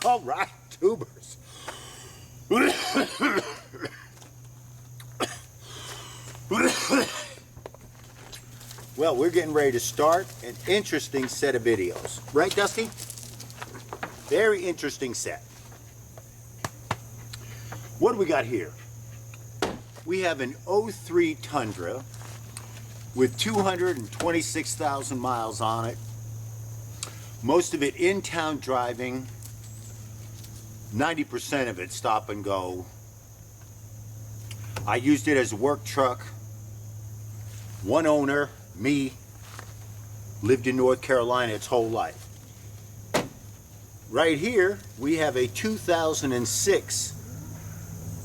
All right, tubers. Well, we're getting ready to start an interesting set of videos. Right, Dusty? Very interesting set. What do we got here? We have an 03 Tundra with 226,000 miles on it. Most of it in-town driving. 90% of it stop and go. I used it as a work truck. One owner, me, lived in North Carolina its whole life. Right here, we have a 2006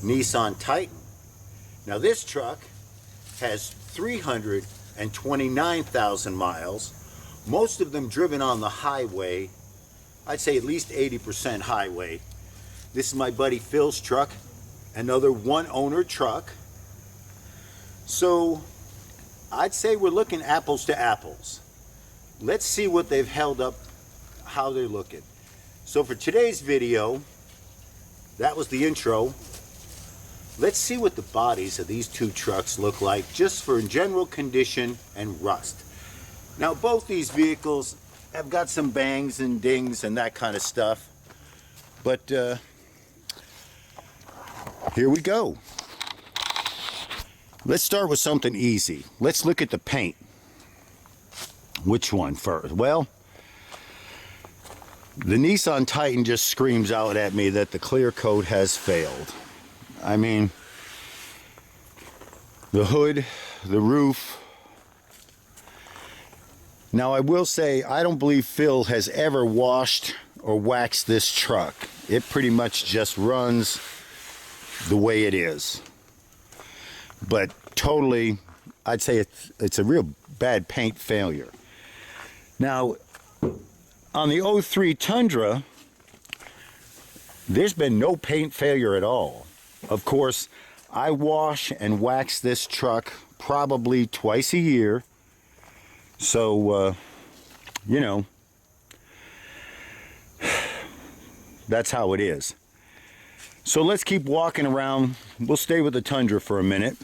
Nissan Titan. Now this truck has 329,000 miles, most of them driven on the highway. I'd say at least 80% highway. This is my buddy Phil's truck, another one owner truck. So I'd say we're looking apples to apples. Let's see what they've held up, how they're looking. So for today's video, that was the intro. Let's see what the bodies of these two trucks look like, just for general condition and rust. Now both these vehicles have got some bangs and dings and that kind of stuff, but here we go. Let's start with something easy. Let's look at the paint. Which one first? Well, the Nissan Titan just screams out at me that the clear coat has failed. I mean, the hood, the roof. Now I will say, I don't believe Phil has ever washed or waxed this truck. It pretty much just runs the way it is. But totally, I'd say it's a real bad paint failure. Now, on the 03 Tundra, there's been no paint failure at all. Of course, I wash and wax this truck probably twice a year. So, you know, that's how it is. So let's keep walking around. We'll stay with the Tundra for a minute.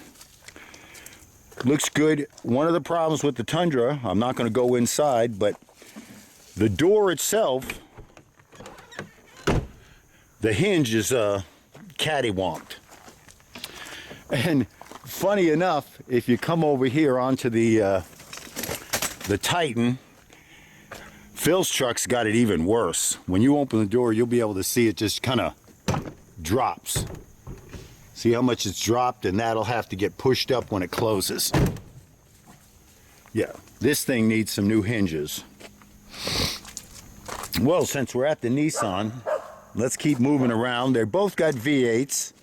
Looks good. One of the problems with the Tundra, I'm not going to go inside, but the door itself, the hinge is cattywamped. And funny enough, if you come over here onto the Titan, Phil's truck's got it even worse. When you open the door, you'll be able to see it just kind of drops. See how much it's dropped, and that'll have to get pushed up when it closes. Yeah, this thing needs some new hinges. Well, since we're at the Nissan, let's keep moving around. They both got V8s.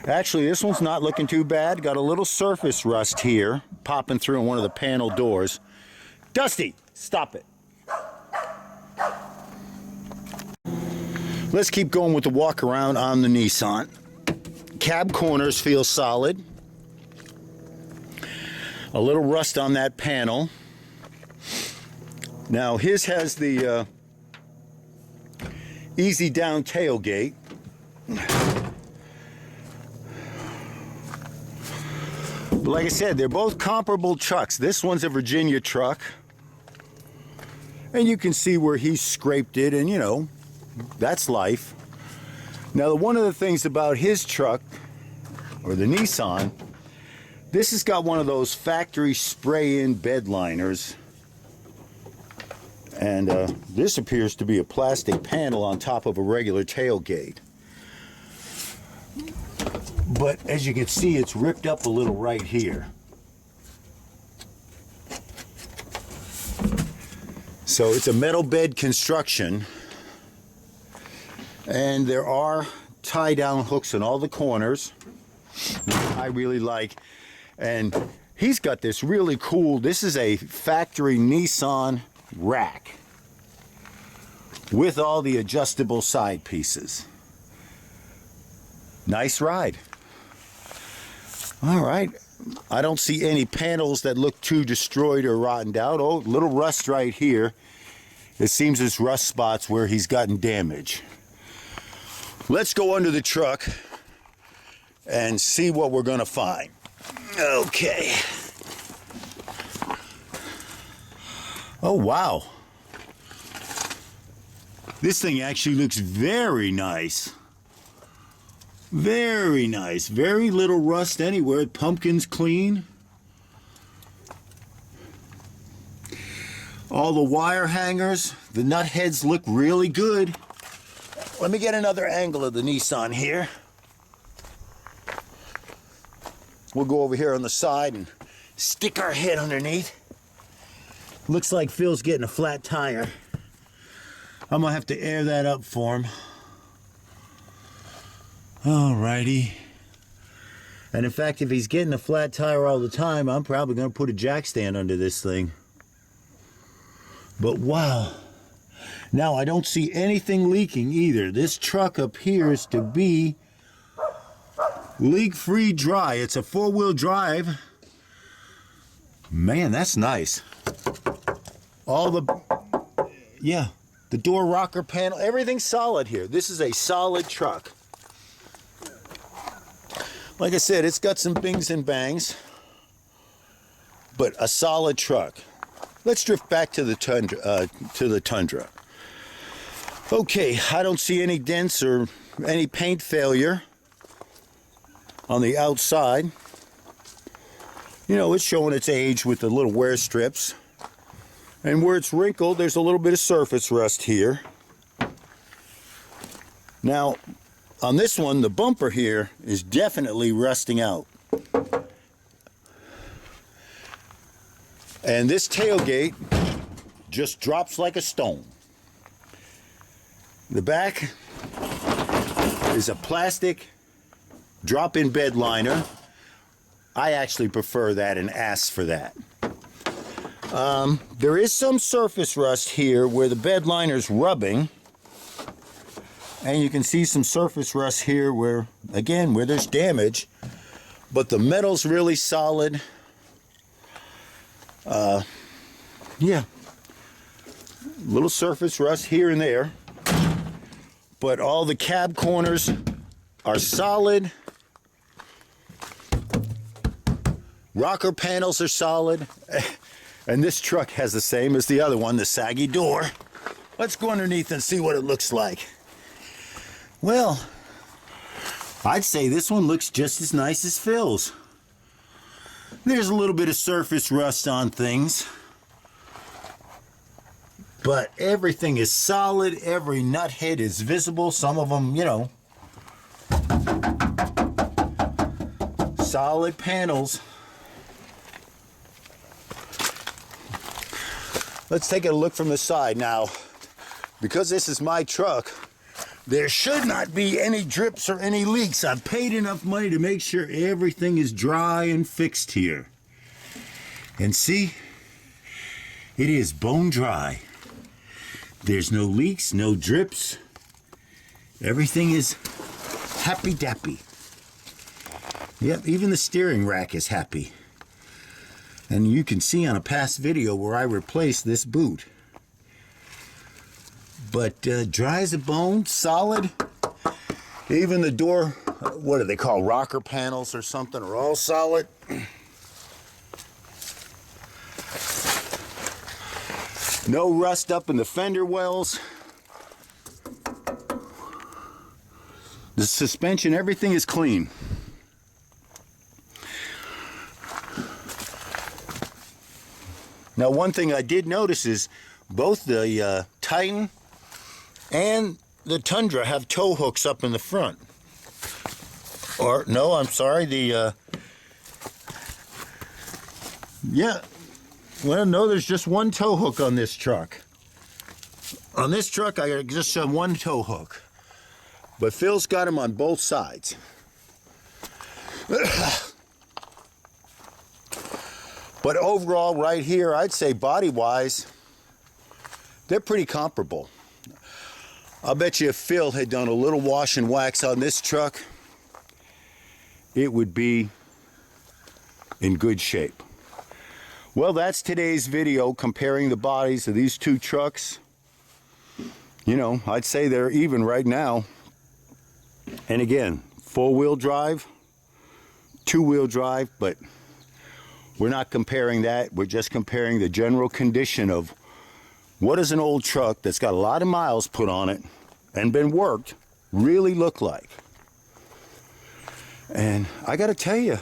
Actually, this one's not looking too bad. Got a little surface rust here, popping through in one of the panel doors. Dusty, stop it. Let's keep going with the walk around on the Nissan. Cab corners feel solid. A little rust on that panel. Now his has the easy down tailgate. But like I said, they're both comparable trucks. This one's a Virginia truck. And you can see where he scraped it, and you know, that's life. Now, one of the things about his truck, or the Nissan, this has got one of those factory spray-in bed liners. And this appears to be a plastic panel on top of a regular tailgate. But as you can see, it's ripped up a little right here. So it's a metal bed construction. And there are tie-down hooks in all the corners, which I really like. And he's got this really cool, this is a factory Nissan rack with all the adjustable side pieces. Nice ride. All right. I don't see any panels that look too destroyed or rotted out. Oh, little rust right here. It seems it's rust spots where he's gotten damage. Let's go under the truck and see what we're gonna find. Okay. Oh, wow. This thing actually looks very nice. Very nice. Very little rust anywhere. Pumpkin's clean. All the wire hangers, the nut heads look really good. Let me get another angle of the Nissan here. We'll go over here on the side and stick our head underneath. Looks like Phil's getting a flat tire. I'm gonna have to air that up for him. Alrighty. And in fact, if he's getting a flat tire all the time, I'm probably gonna put a jack stand under this thing. But wow. Now I don't see anything leaking either. This truck appears to be leak-free dry. It's a 4-wheel drive. Man, that's nice. All the, yeah, the door rocker panel, everything's solid here. This is a solid truck. Like I said, it's got some bings and bangs, but a solid truck. Let's drift back to the Tundra. Okay, I don't see any dents or any paint failure on the outside. You know, it's showing its age with the little wear strips. And where it's wrinkled, there's a little bit of surface rust here. Now, on this one, the bumper here is definitely rusting out. And this tailgate just drops like a stone. The back is a plastic drop-in bed liner. I actually prefer that and ask for that. There is some surface rust here where the bed liner's rubbing. And you can see some surface rust here where, again, where there's damage. But the metal's really solid. Yeah. Little surface rust here and there. But all the cab corners are solid. Rocker panels are solid. And this truck has the same as the other one, the saggy door. Let's go underneath and see what it looks like. Well, I'd say this one looks just as nice as Phil's. There's a little bit of surface rust on things, but everything is solid. Every nut head is visible. Some of them, you know, solid panels. Let's take a look from the side. Now, because this is my truck, there should not be any drips or any leaks. I've paid enough money to make sure everything is dry and fixed here. And see, it is bone dry. There's no leaks, no drips. Everything is happy-dappy. Yep, even the steering rack is happy. And you can see on a past video where I replaced this boot. But dry as a bone, solid. Even the door, what do they call, rocker panels or something, are all solid. No rust up in the fender wells. The suspension, everything is clean. Now, one thing I did notice is both the Titan and the Tundra have tow hooks up in the front. Or, no, I'm sorry, yeah, well, no, there's just one tow hook on this truck. On this truck, I just have one tow hook. But Phil's got them on both sides. But overall, right here, I'd say body-wise, they're pretty comparable. I'll bet you if Phil had done a little wash and wax on this truck, it would be in good shape. Well, that's today's video comparing the bodies of these two trucks. You know, I'd say they're even right now. And again, four-wheel drive, two-wheel drive, but we're not comparing that. We're just comparing the general condition of what does an old truck that's got a lot of miles put on it and been worked really look like. And I gotta tell you,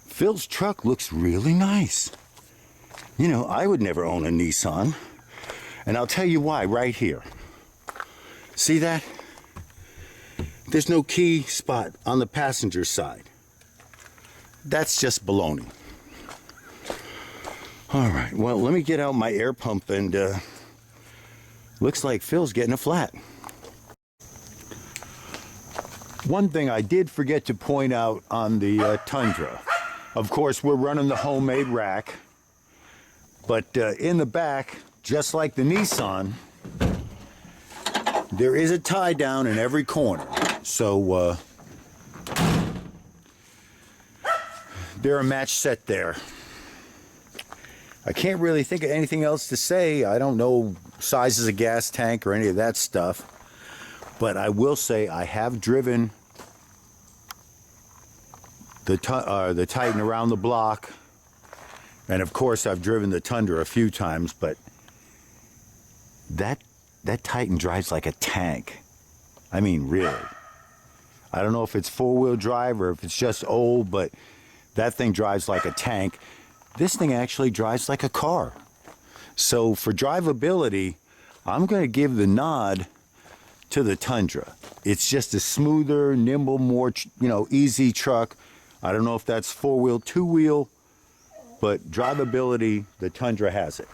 Phil's truck looks really nice. You know, I would never own a Nissan. And I'll tell you why right here. See that? There's no key spot on the passenger side. That's just baloney. All right, well, let me get out my air pump, and looks like Phil's getting a flat. One thing I did forget to point out on the Tundra, of course, we're running the homemade rack, but in the back, just like the Nissan, there is a tie down in every corner. So they're a match set there. I can't really think of anything else to say. I don't know sizes of gas tank or any of that stuff. But I will say I have driven the Titan around the block. And of course I've driven the Tundra a few times, but that Titan drives like a tank. I mean, really. I don't know if it's four-wheel drive or if it's just old, but that thing drives like a tank. This thing actually drives like a car. So for drivability, I'm going to give the nod to the Tundra. It's just a smoother, nimble, more, easy truck. I don't know if that's four-wheel, two-wheel, but drivability, the Tundra has it.